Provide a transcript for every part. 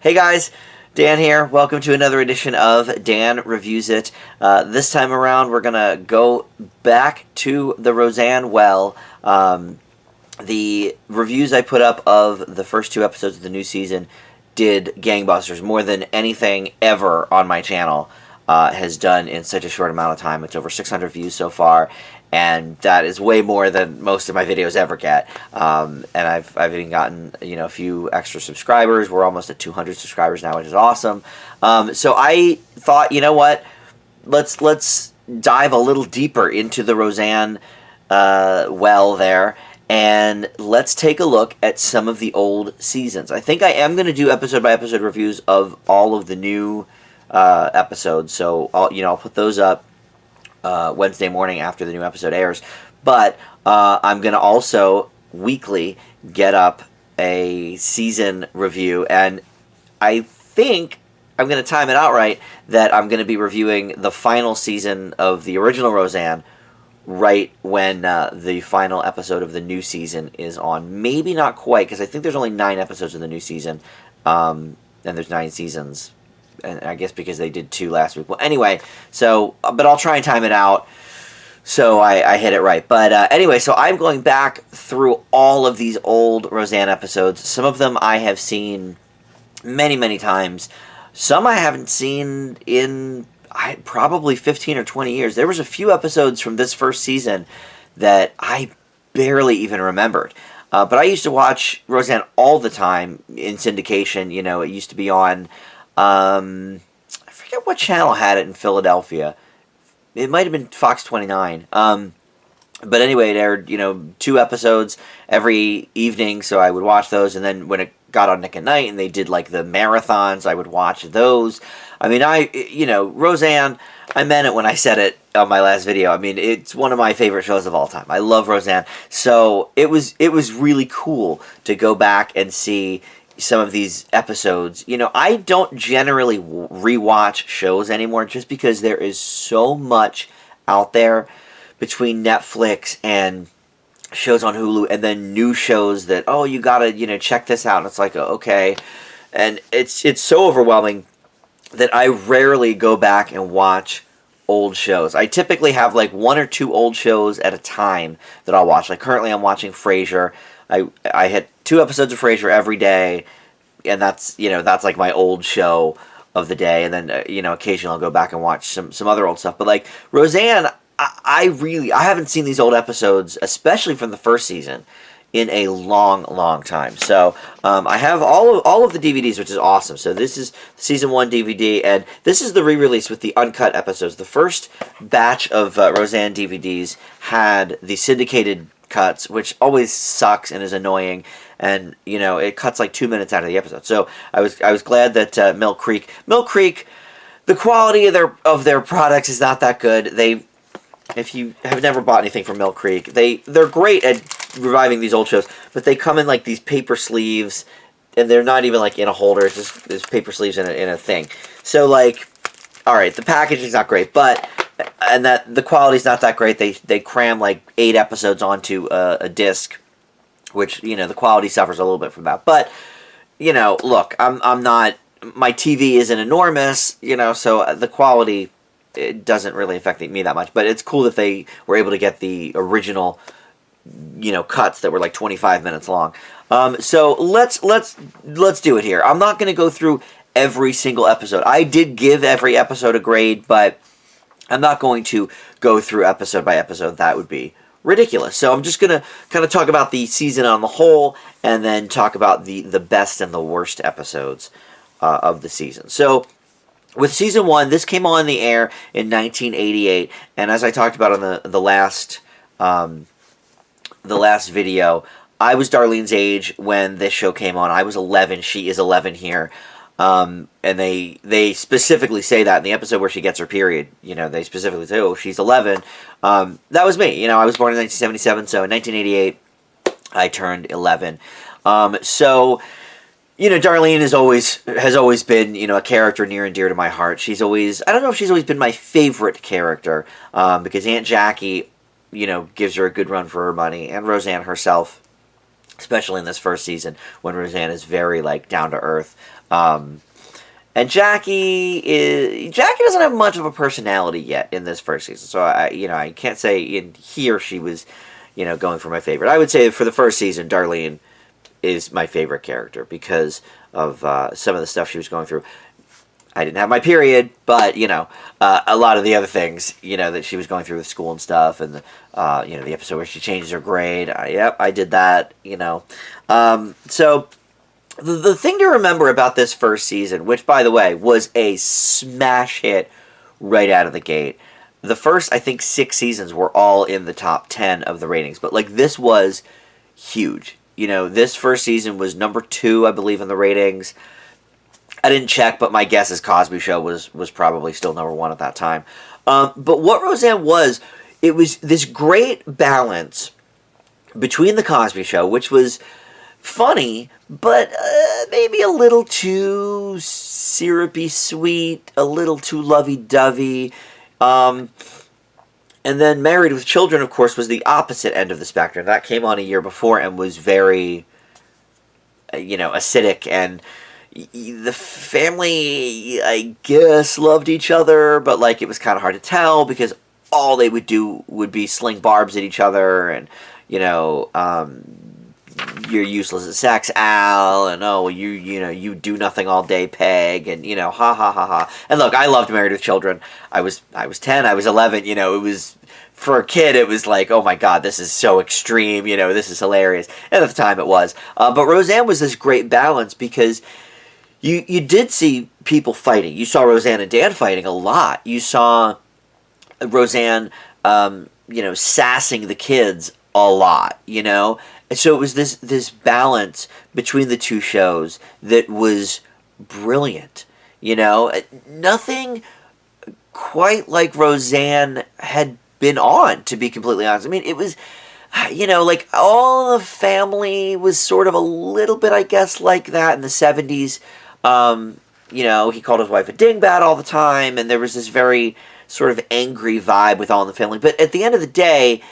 Hey guys, Dan here. Welcome to another edition of Dan Reviews It. This time around, we're going to go back to the Roseanne well. The reviews I put up of the first two episodes of the new season did gangbusters, more than anything ever on my channel has done in such a short amount of time. It's over 600 views so far, and that is way more than most of my videos ever get. And I've even gotten a few extra subscribers. We're almost at 200 subscribers now, which is awesome. So I thought, you know what? Let's dive a little deeper into the Roseanne well there, and let's take a look at some of the old seasons. I think I am going to do episode by episode reviews of all of the new episodes. So I'll put those up Wednesday morning after the new episode airs. But I'm going to also weekly get up a season review, and I think I'm going to time it out right that I'm going to be reviewing the final season of the original Roseanne right when the final episode of the new season is on. Maybe not quite, because I think there's only 9 episodes of the new season, and there's 9 seasons. And I guess because they did 2 last week. Well, anyway, so, but I'll try and time it out so I hit it right. But anyway, so I'm going back through all of these old Roseanne episodes. Some of them I have seen many, many times. Some I haven't seen in probably 15 or 20 years. There was a few episodes from this first season that I barely even remembered. But I used to watch Roseanne all the time in syndication. It used to be on... I forget what channel had it in Philadelphia. It might have been Fox 29. But anyway, there were, 2 episodes every evening, so I would watch those. And then when it got on Nick at Night and they did like the marathons, I would watch those. I mean, Roseanne, I meant it when I said it on my last video. I mean, it's one of my favorite shows of all time. I love Roseanne. So it was really cool to go back and see some of these episodes. I don't generally rewatch shows anymore just because there is so much out there between Netflix and shows on Hulu and then new shows that, oh, you gotta, check this out. And it's like, okay. And it's so overwhelming that I rarely go back and watch old shows. I typically have like 1 or 2 old shows at a time that I'll watch. Like currently I'm watching Frasier. I hit 2 episodes of Frasier every day, and that's like my old show of the day. And then occasionally I'll go back and watch some other old stuff. But like Roseanne, I haven't seen these old episodes, especially from the first season, in a long, long time. So I have all of the DVDs, which is awesome. So this is season 1 DVD, and this is the re-release with the uncut episodes. The first batch of Roseanne DVDs had the syndicated cuts, which always sucks and is annoying, and it cuts like 2 minutes out of the episode. So I was glad that Mill Creek, the quality of their products is not that good. If you have never bought anything from Mill Creek, they're great at reviving these old shows, but they come in like these paper sleeves, and they're not even like in a holder. It's just there's paper sleeves in a thing. So like, all right, the packaging's not great, and that the quality's not that great. They cram like 8 episodes onto a disc, which the quality suffers a little bit from that. But look, I'm not, my TV isn't enormous, so the quality, it doesn't really affect me that much. But it's cool that they were able to get the original cuts that were like 25 minutes long. So let's do it here. I'm not going to go through every single episode. I did give every episode a grade, but I'm not going to go through episode by episode. That would be ridiculous. So I'm just going to kind of talk about the season on the whole, and then talk about the best and the worst episodes of the season. So with season 1, this came on the air in 1988, and as I talked about on the last video, I was Darlene's age when this show came on. I was 11. She is 11 here. And they specifically say that in the episode where she gets her period. They specifically say, oh, she's 11. That was me. I was born in 1977, so in 1988, I turned 11. So, Darlene has always been, a character near and dear to my heart. I don't know if she's always been my favorite character, because Aunt Jackie, gives her a good run for her money, and Roseanne herself, especially in this first season, when Roseanne is very, down to earth. And Jackie doesn't have much of a personality yet in this first season, so I can't say in here she was, going for my favorite. I would say for the first season, Darlene is my favorite character because of some of the stuff she was going through. I didn't have my period, but a lot of the other things that she was going through with school and stuff, and the episode where she changes her grade. I did that. So. The thing to remember about this first season, which, by the way, was a smash hit right out of the gate. The first, I think, 6 seasons were all in the top 10 of the ratings. But, this was huge. This first season was number 2, I believe, in the ratings. I didn't check, but my guess is Cosby Show was probably still number 1 at that time. But what Roseanne was, it was this great balance between the Cosby Show, which was funny, but maybe a little too syrupy sweet, a little too lovey-dovey. And then Married with Children, of course, was the opposite end of the spectrum. That came on a year before and was very, acidic. And the family, I guess, loved each other, but, it was kind of hard to tell because all they would do would be sling barbs at each other and, you're useless at sex, Al, and you do nothing all day, Peg, and ha ha ha ha. And look, I loved Married with Children. I was 10, I was 11. It was, for a kid, it was like, oh my God, this is so extreme. This is hilarious. And at the time, it was. But Roseanne was this great balance because you did see people fighting. You saw Roseanne and Dan fighting a lot. You saw Roseanne, sassing the kids a lot. And so it was this balance between the two shows that was brilliant. Nothing quite like Roseanne had been on, to be completely honest. I mean, it was, all the family was sort of a little bit, I guess, like that in the 70s. He called his wife a dingbat all the time, and there was this very sort of angry vibe with All in the Family. But at the end of the day,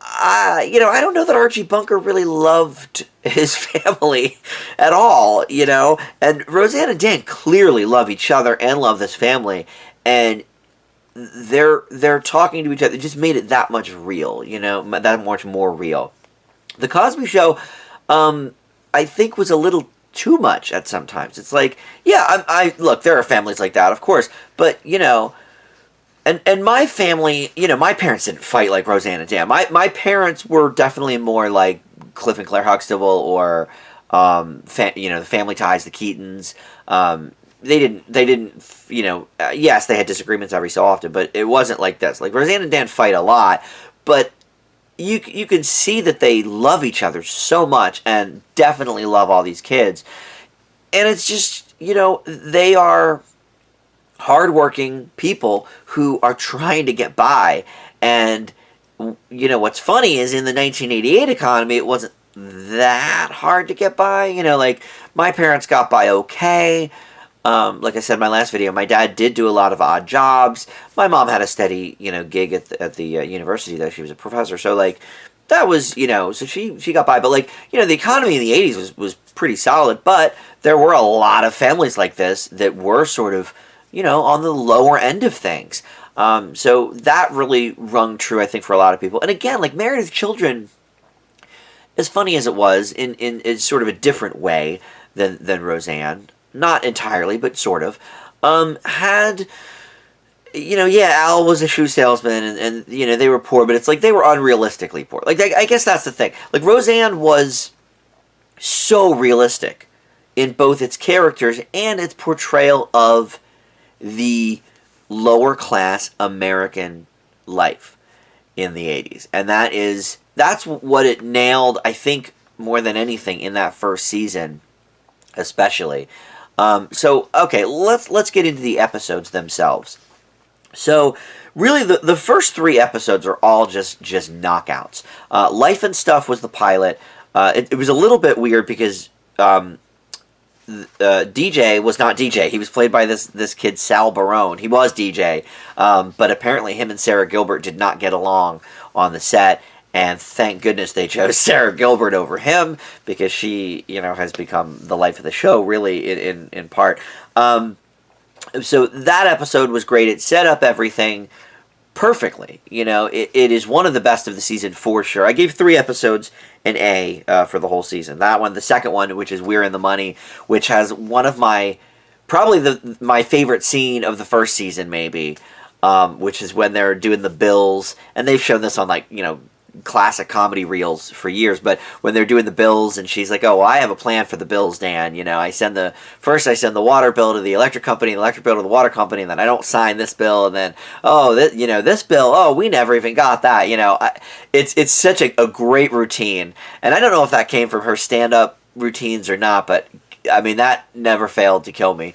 I don't know that Archie Bunker really loved his family at all, And Roseanne and Dan clearly love each other and love this family, and they're talking to each other. It just made it that much real, that much more real. The Cosby Show, I think, was a little too much at some times. It's like, I look, there are families like that, of course, but And my family, my parents didn't fight like Roseanne and Dan. My parents were definitely more like Cliff and Claire Huxtable or, the Family Ties, the Keatons. They didn't, yes, they had disagreements every so often, but it wasn't like this. Like, Roseanne and Dan fight a lot, but you can see that they love each other so much and definitely love all these kids. And it's just, they are hardworking people who are trying to get by. And what's funny is in the 1988 economy, it wasn't that hard to get by. My parents got by okay. Like I said in my last video, my dad did do a lot of odd jobs. My mom had a steady gig at the university, though. She was a professor, so that was so she got by. But the economy in the 80s was pretty solid, but there were a lot of families like this that were sort of on the lower end of things. So that really rung true, I think, for a lot of people. And again, Married with Children, as funny as it was, in sort of a different way than Roseanne, not entirely, but sort of, had, Al was a shoe salesman, and they were poor, but it's they were unrealistically poor. I guess that's the thing. Roseanne was so realistic in both its characters and its portrayal of the lower class American life in the 80s. And that's what it nailed, I think, more than anything in that first season, especially. So, okay, let's get into the episodes themselves. So, really, the first 3 episodes are all just knockouts. Life and Stuff was the pilot. It was a little bit weird because DJ was not DJ. He was played by this kid, Sal Barone. He was DJ, but apparently him and Sarah Gilbert did not get along on the set, and thank goodness they chose Sarah Gilbert over him, because she, has become the life of the show, really, in part. So that episode was great. It set up everything perfectly. It is one of the best of the season for sure. I gave 3 episodes an A for the whole season. That one, the second one, which is We're in the Money, which has one of probably my favorite scene of the first season, maybe, which is when they're doing the bills, and they've shown this on classic comedy reels for years, but when they're doing the bills and she's like, oh, well, I have a plan for the bills, Dan. I send the water bill to the electric company, the electric bill to the water company, and then I don't sign this bill, and then, this bill, oh, we never even got that. It's such a great routine, and I don't know if that came from her stand-up routines or not, but I mean, that never failed to kill me.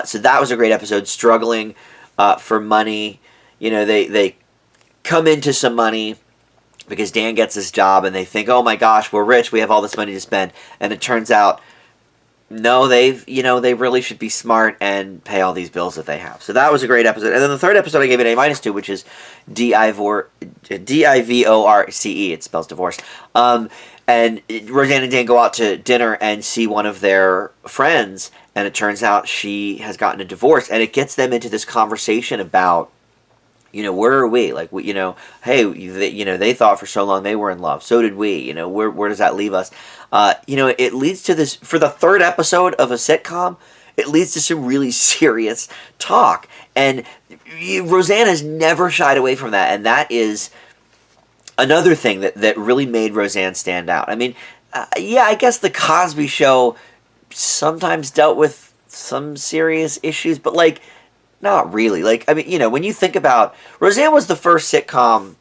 So that was a great episode. Struggling for money. They come into some money because Dan gets this job, and they think, oh my gosh, we're rich, we have all this money to spend, and it turns out, no, they really should be smart and pay all these bills that they have. So that was a great episode. And then the third episode I gave it A- to, which is Divorce. It spells divorce. And Roseanne and Dan go out to dinner and see one of their friends, and it turns out she has gotten a divorce, and it gets them into this conversation about, where are we? Hey, they thought for so long they were in love. So did we. Where does that leave us? It leads to this, for the third episode of a sitcom, it leads to some really serious talk. And Roseanne has never shied away from that. And that is another thing that really made Roseanne stand out. I mean, I guess the Cosby Show sometimes dealt with some serious issues, but not really. When you think about, Roseanne was the first sitcom,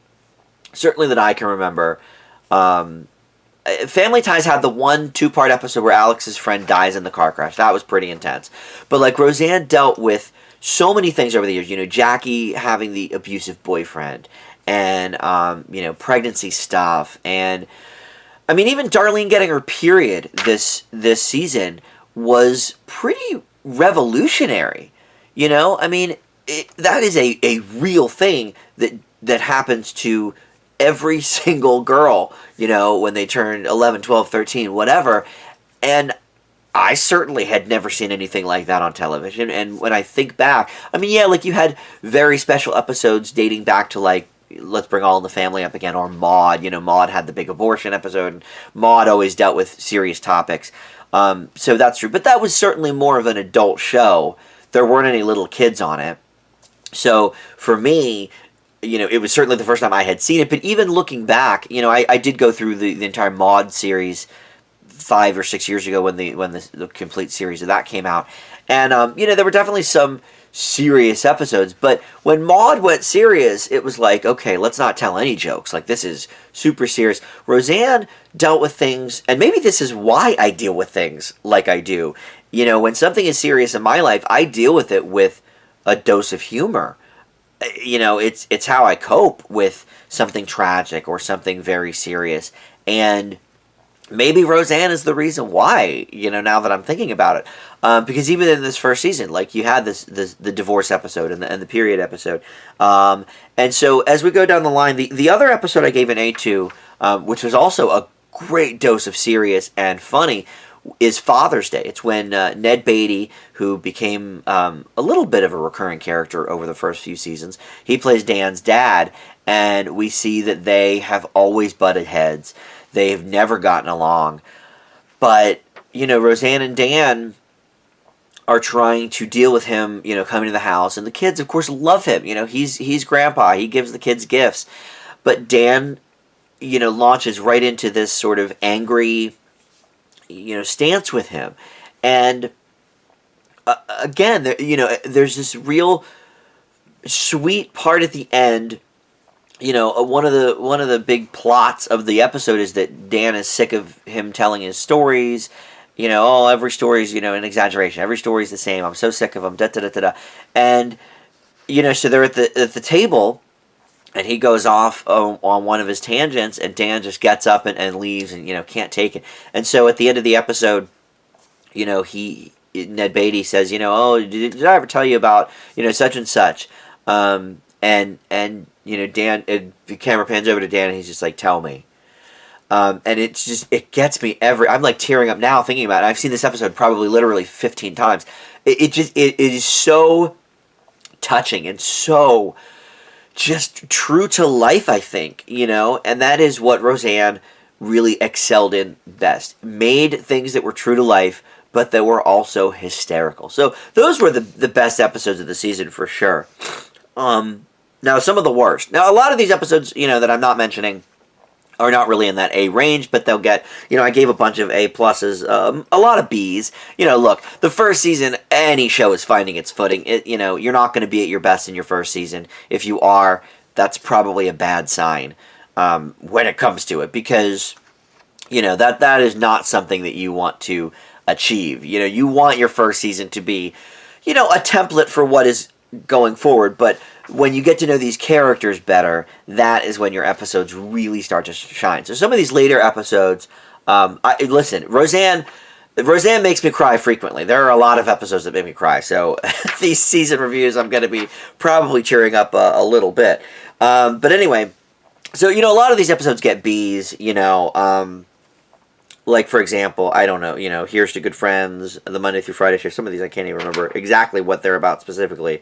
certainly that I can remember. Family Ties had the 2-part episode where Alex's friend dies in the car crash. That was pretty intense. But Roseanne dealt with so many things over the years. Jackie having the abusive boyfriend, and pregnancy stuff, and I mean, even Darlene getting her period this season was pretty revolutionary. I mean, that is a real thing that happens to every single girl, when they turn 11, 12, 13, whatever. And I certainly had never seen anything like that on television. And when I think back, I mean, you had very special episodes dating back to Let's Bring All in the Family up again, or Maude. Maude had the big abortion episode, and Maude always dealt with serious topics. So that's true. But that was certainly more of an adult show. There weren't any little kids on it. So for me, it was certainly the first time I had seen it. But even looking back, I did go through the entire Maude series 5 or 6 years ago when the complete series of that came out. And, there were definitely some serious episodes. But when Maude went serious, it was okay, let's not tell any jokes. This is super serious. Roseanne dealt with things, and maybe this is why I deal with things like I do. When something is serious in my life, I deal with it with a dose of humor. It's how I cope with something tragic or something very serious. And maybe Roseanne is the reason why, now that I'm thinking about it. Because even in this first season, you had the divorce episode and the period episode. And so as we go down the line, the other episode I gave an A to, which was also a great dose of serious and funny, is Father's Day. It's when Ned Beatty, who became a little bit of a recurring character over the first few seasons, he plays Dan's dad, and we see that they have always butted heads. They've never gotten along. But, Roseanne and Dan are trying to deal with him, coming to the house, and the kids, of course, love him. He's grandpa. He gives the kids gifts. But Dan, launches right into this sort of angry stance with him. And again, there's this real sweet part at the end. One of the big plots of the episode is that Dan is sick of him telling his stories. Every story's an exaggeration. Every story's the same. I'm so sick of them. Da da da da da. And so they're at the table, and he goes off on one of his tangents, and Dan just gets up and leaves, and can't take it. And so at the end of the episode, Ned Beatty says, did I ever tell you about such and such? And Dan, the camera pans over to Dan, and he's just like, "Tell me." And it gets me I'm like tearing up now thinking about it. I've seen this episode probably literally 15 times. It is so touching and so just true to life, I think, and that is what Roseanne really excelled in best. Made things that were true to life, but that were also hysterical. So those were the best episodes of the season for sure. Now, some of the worst. Now, a lot of these episodes, that I'm not mentioning are not really in that A range, but they'll get, I gave a bunch of A pluses, a lot of Bs. Look, the first season, any show is finding its footing. You're not going to be at your best in your first season. If you are, that's probably a bad sign when it comes to it, because, that is not something that you want to achieve. You want your first season to be, a template for what is going forward, but when you get to know these characters better, that is when your episodes really start to shine. So some of these later episodes, listen, Roseanne makes me cry frequently. There are a lot of episodes that make me cry. So these season reviews, I'm going to be probably cheering up a little bit. But anyway, so, a lot of these episodes get Bs, like, for example, I don't know, Here's to Good Friends, the Monday through Friday show. Some of these I can't even remember exactly what they're about specifically.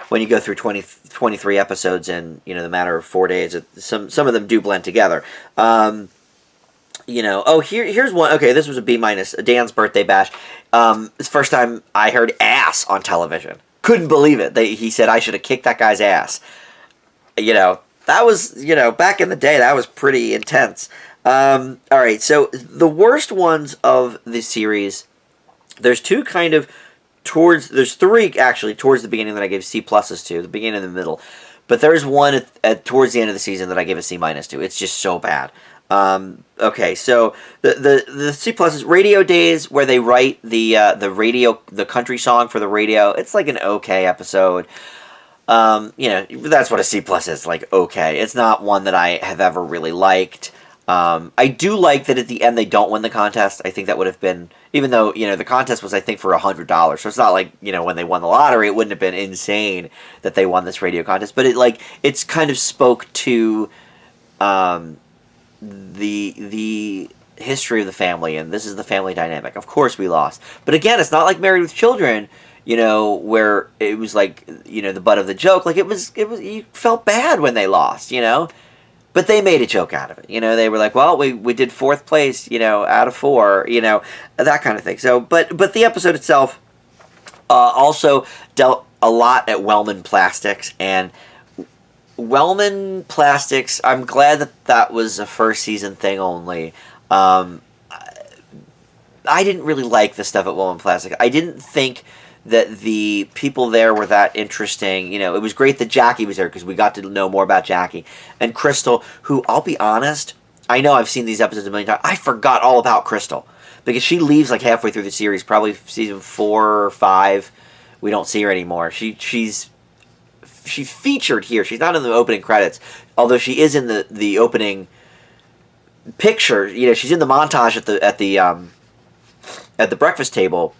When you go through 23 episodes in, the matter of 4 days, some of them do blend together. Here's one. Okay, this was a B minus. Dan's birthday bash. It's the first time I heard ass on television. Couldn't believe it. He said I should have kicked that guy's ass. That was, back in the day, that was pretty intense. All right, so the worst ones of the series, there's two kind of there's three actually towards the beginning that I gave C pluses to, the beginning and the middle, but there's one towards the end of the season that I gave a C minus to. It's just so bad. Okay, so the C pluses, Radio Days, where they write the country song for the radio. It's like an okay episode. That's what a C plus is, like okay. It's not one that I have ever really liked. I do like that at the end they don't win the contest. I think that would have been, even though, the contest was, I think, for $100. So it's not like, when they won the lottery, it wouldn't have been insane that they won this radio contest. But it's kind of spoke to the history of the family, and this is the family dynamic. Of course we lost. But again, it's not like Married with Children, where it was like, the butt of the joke. Like, it was you felt bad when they lost, But they made a joke out of it. They were like, well, we did fourth place, out of 4, that kind of thing. So, but the episode itself also dealt a lot at Wellman Plastics. And Wellman Plastics, I'm glad that was a first season thing only. I didn't really like the stuff at Wellman Plastics. I didn't think that the people there were that interesting. It was great that Jackie was there because we got to know more about Jackie. And Crystal, who, I'll be honest, I know I've seen these episodes a million times. I forgot all about Crystal because she leaves like halfway through the series, probably season 4 or 5. We don't see her anymore. She's featured here. She's not in the opening credits, although she is in the opening picture. She's in the montage at the breakfast table.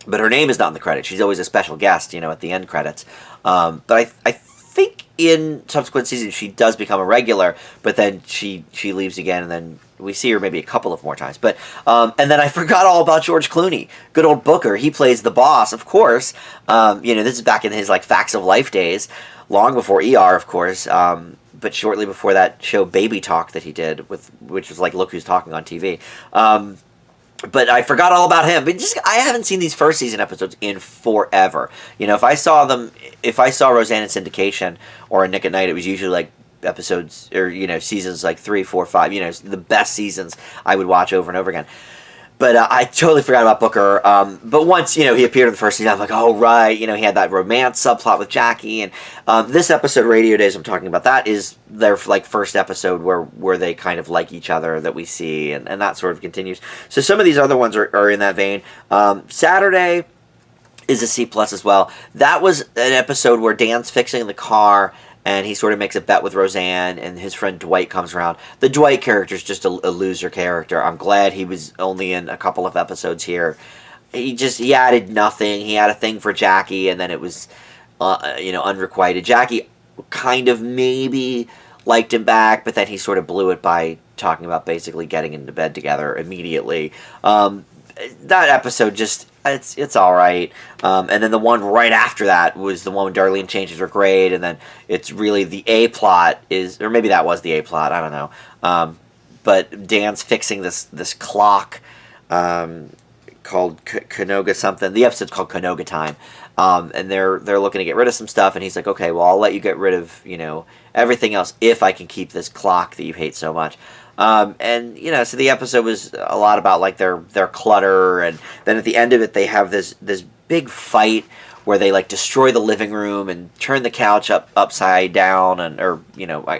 But her name is not in the credits. She's always a special guest, at the end credits. But I think in subsequent seasons she does become a regular, but then she leaves again, and then we see her maybe a couple of more times. But and then I forgot all about George Clooney, good old Booker. He plays the boss, of course. This is back in his Facts of Life days, long before ER, of course. But shortly before that show Baby Talk that he did, which was like Look Who's Talking on TV. But I forgot all about him. But I haven't seen these first season episodes in forever. If I saw Roseanne in syndication or a Nick at Night, it was usually like episodes or seasons like 3, 4, 5. The best seasons I would watch over and over again. But I totally forgot about Booker. But once, he appeared in the first season, I'm like, oh, right. He had that romance subplot with Jackie. And this episode, Radio Days, I'm talking about, that is their first episode where they kind of like each other that we see. And that sort of continues. So some of these other ones are in that vein. Saturday is a C plus as well. That was an episode where Dan's fixing the car, and he sort of makes a bet with Roseanne, and his friend Dwight comes around. The Dwight character is just a loser character. I'm glad he was only in a couple of episodes here. He added nothing. He had a thing for Jackie, and then it was, unrequited. Jackie kind of maybe liked him back, but then he sort of blew it by talking about basically getting into bed together immediately. That episode just, it's all right. And then the one right after that was the one when Darlene changes her grade, and then it's really the A plot is, or maybe that was the A plot, I don't know. But Dan's fixing this clock called Canoga something. The episode's called Canoga Time. And they're looking to get rid of some stuff, and he's like, okay, well, I'll let you get rid of, everything else if I can keep this clock that you hate so much. And so the episode was a lot about like their clutter, and then at the end of it they have this big fight where they like destroy the living room and turn the couch upside down, or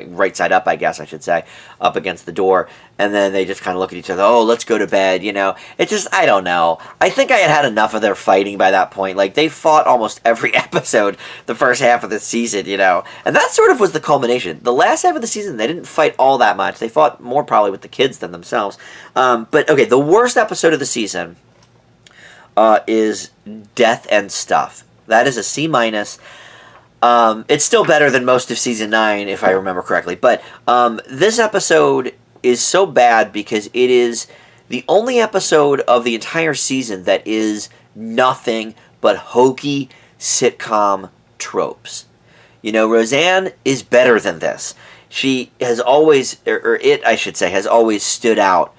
right side up, I guess I should say, up against the door, and then they just kind of look at each other. Oh, let's go to bed. It just, I don't know. I think I had enough of their fighting by that point. Like, they fought almost every episode the first half of the season, and that sort of was the culmination. The last half of the season they didn't fight all that much. They fought more probably with the kids than themselves. But okay, the worst episode of the season is Death and Stuff. That is a C-. It's still better than most of season 9, if I remember correctly. But this episode is so bad because it is the only episode of the entire season that is nothing but hokey sitcom tropes. Roseanne is better than this. She has always, or it, I should say, has always stood out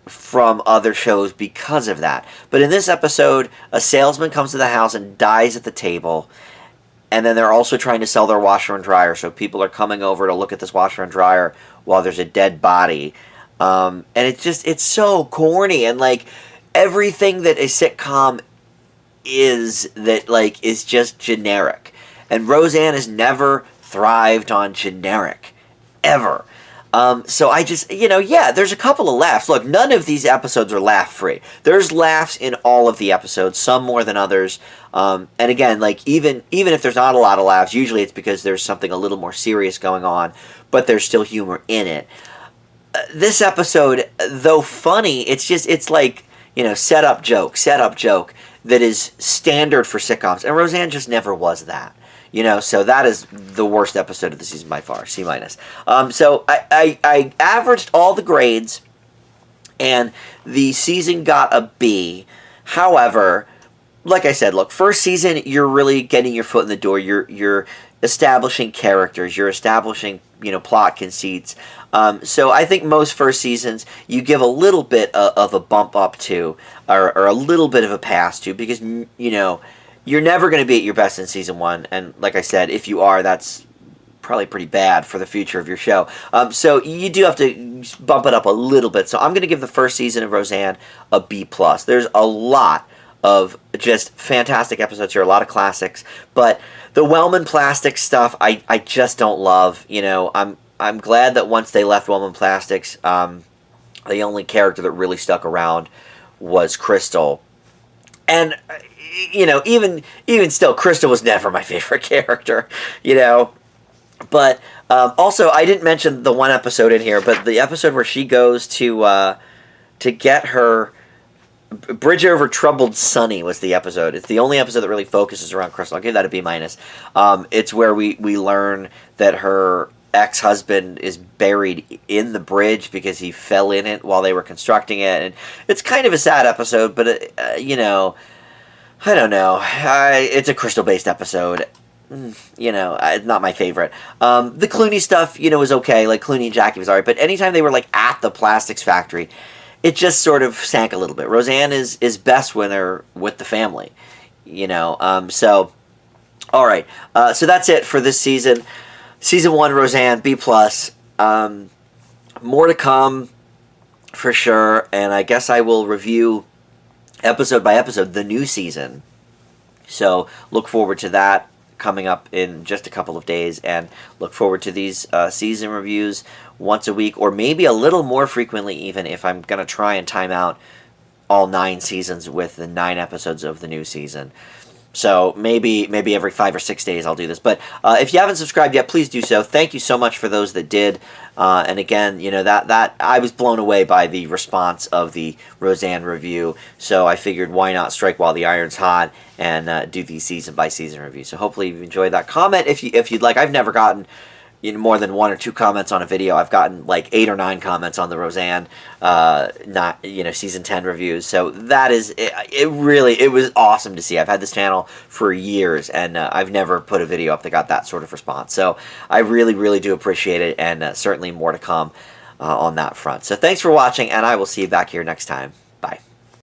from other shows because of that. But in this episode, a salesman comes to the house and dies at the table, and then they're also trying to sell their washer and dryer, so people are coming over to look at this washer and dryer while there's a dead body. And it's so corny, and like everything that a sitcom is that like is just generic. And Roseanne has never thrived on generic ever. So I just, there's a couple of laughs. Look, none of these episodes are laugh-free. There's laughs in all of the episodes, some more than others. And again, like, even if there's not a lot of laughs, usually it's because there's something a little more serious going on, but there's still humor in it. This episode, though funny, it's like, set up joke that is standard for sitcoms. And Roseanne just never was that. So that is the worst episode of the season by far, C-. So I averaged all the grades, and the season got a B. However, like I said, look, first season, you're really getting your foot in the door. You're establishing characters. You're establishing, plot conceits. So I think most first seasons, you give a little bit of a bump up to, or a little bit of a pass to, because, you're never going to be at your best in season 1, and like I said, if you are, that's probably pretty bad for the future of your show. So you do have to bump it up a little bit. So I'm going to give the first season of Roseanne a B+. There's a lot of just fantastic episodes here, a lot of classics, but the Wellman Plastics stuff, I just don't love. I'm glad that once they left Wellman Plastics, the only character that really stuck around was Crystal, and even still, Crystal was never my favorite character, But also, I didn't mention the one episode in here, but the episode where she goes to get her Bridge Over Troubled Sunny was the episode. It's the only episode that really focuses around Crystal. I'll give that a B-. It's where we learn that her ex-husband is buried in the bridge because he fell in it while they were constructing it, and it's kind of a sad episode, but I don't know. It's a Crystal-based episode. It's not my favorite. The Clooney stuff, was okay. Like, Clooney and Jackie was alright. But anytime they were, like, at the plastics factory, it just sort of sank a little bit. Roseanne is best when they're with the family. So, alright. So that's it for this season. Season 1, Roseanne, B+. More to come, for sure. And I guess I will review episode by episode the new season, so look forward to that coming up in just a couple of days, and look forward to these season reviews once a week, or maybe a little more frequently, even if I'm going to try and time out all 9 seasons with the 9 episodes of the new season. So maybe every 5 or 6 days I'll do this. But if you haven't subscribed yet, please do so. Thank you so much for those that did. And again, you know, that I was blown away by the response of the Roseanne review. So I figured, why not strike while the iron's hot and do the season by season review. So hopefully you've enjoyed that. Comment if you'd like. I've never gotten more than 1 or 2 comments on a video. I've gotten like 8 or 9 comments on the Roseanne, season 10 reviews. So that is it was awesome to see. I've had this channel for years, and I've never put a video up that got that sort of response. So I really do appreciate it, and certainly more to come on that front. So thanks for watching, and I will see you back here next time.